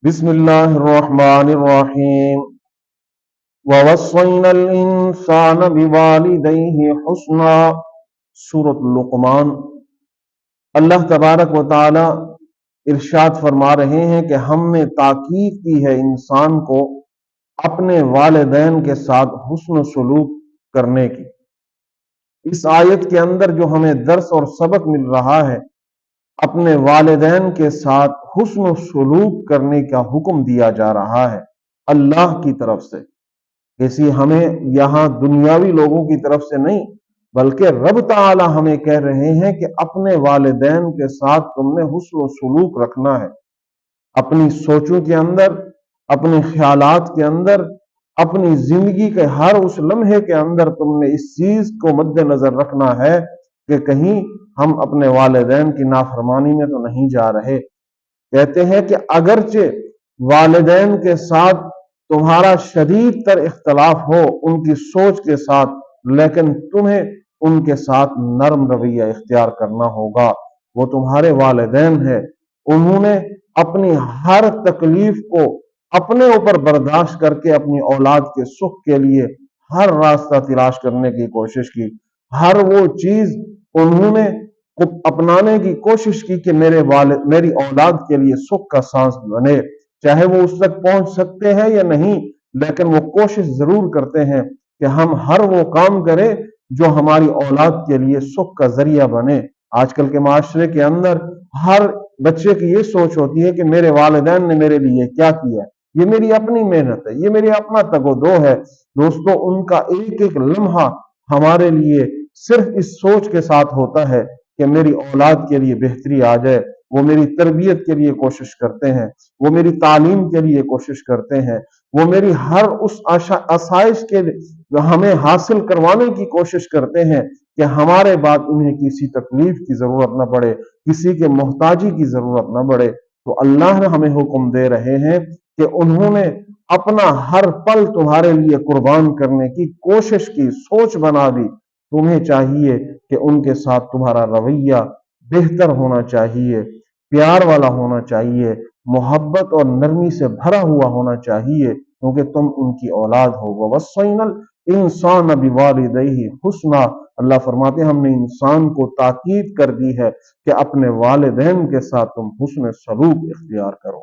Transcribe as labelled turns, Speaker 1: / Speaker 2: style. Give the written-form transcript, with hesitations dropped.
Speaker 1: بسم اللہ الرحمن الرحیم ووصینا الانسان بوالدیہ حسنا۔ سورۃ لقمان۔ اللہ تبارک و تعالی ارشاد فرما رہے ہیں کہ ہم نے تاکید کی ہے انسان کو اپنے والدین کے ساتھ حسن سلوک کرنے کی۔ اس آیت کے اندر جو ہمیں درس اور سبق مل رہا ہے، اپنے والدین کے ساتھ حسن و سلوک کرنے کا حکم دیا جا رہا ہے اللہ کی طرف سے۔ کسی ہمیں یہاں دنیاوی لوگوں کی طرف سے نہیں، بلکہ رب تعالی ہمیں کہہ رہے ہیں کہ اپنے والدین کے ساتھ تم نے حسن و سلوک رکھنا ہے۔ اپنی سوچوں کے اندر، اپنے خیالات کے اندر، اپنی زندگی کے ہر اس لمحے کے اندر تم نے اس چیز کو مد نظر رکھنا ہے کہ کہیں ہم اپنے والدین کی نافرمانی میں تو نہیں جا رہے۔ کہتے ہیں کہ اگرچہ والدین کے ساتھ تمہارا شدید تر اختلاف ہو ان کی سوچ کے ساتھ، لیکن تمہیں ان کے ساتھ نرم رویہ اختیار کرنا ہوگا۔ وہ تمہارے والدین ہیں، انہوں نے اپنی ہر تکلیف کو اپنے اوپر برداشت کر کے اپنی اولاد کے سکھ کے لیے ہر راستہ تلاش کرنے کی کوشش کی، ہر وہ چیز انہوں نے اپنانے کی کوشش کی کہ میری اولاد کے لیے سکھ کا سانس بنے۔ چاہے وہ اس تک پہنچ سکتے ہیں یا نہیں، لیکن وہ کوشش ضرور کرتے ہیں کہ ہم ہر وہ کام کریں جو ہماری اولاد کے لیے سکھ کا ذریعہ بنے۔ آج کل کے معاشرے کے اندر ہر بچے کی یہ سوچ ہوتی ہے کہ میرے والدین نے میرے لیے کیا کیا ہے، یہ میری اپنی محنت ہے، یہ میری اپنا تگ و دو ہے۔ دوستو، ان کا ایک ایک لمحہ ہمارے لیے صرف اس سوچ کے ساتھ ہوتا ہے کہ میری اولاد کے لیے بہتری آ جائے۔ وہ میری تربیت کے لیے کوشش کرتے ہیں، وہ میری تعلیم کے لیے کوشش کرتے ہیں، وہ میری ہر اس آسائش کے ہمیں حاصل کروانے کی کوشش کرتے ہیں کہ ہمارے بعد انہیں کسی تکلیف کی ضرورت نہ پڑے، کسی کے محتاجی کی ضرورت نہ پڑے۔ تو اللہ نے ہمیں حکم دے رہے ہیں کہ انہوں نے اپنا ہر پل تمہارے لیے قربان کرنے کی کوشش کی، سوچ بنا دی۔ تمہیں چاہیے کہ ان کے ساتھ تمہارا رویہ بہتر ہونا چاہیے، پیار والا ہونا چاہیے، محبت اور نرمی سے بھرا ہوا ہونا چاہیے، کیونکہ تم ان کی اولاد ہو۔ وَوَصَّيْنَا الْإِنسَانَ بِوَالِدَيْهِ حُسْنًا۔ اللہ فرماتے ہیں ہم نے انسان کو تاکید کر دی ہے کہ اپنے والدین کے ساتھ تم حسن سلوک اختیار کرو۔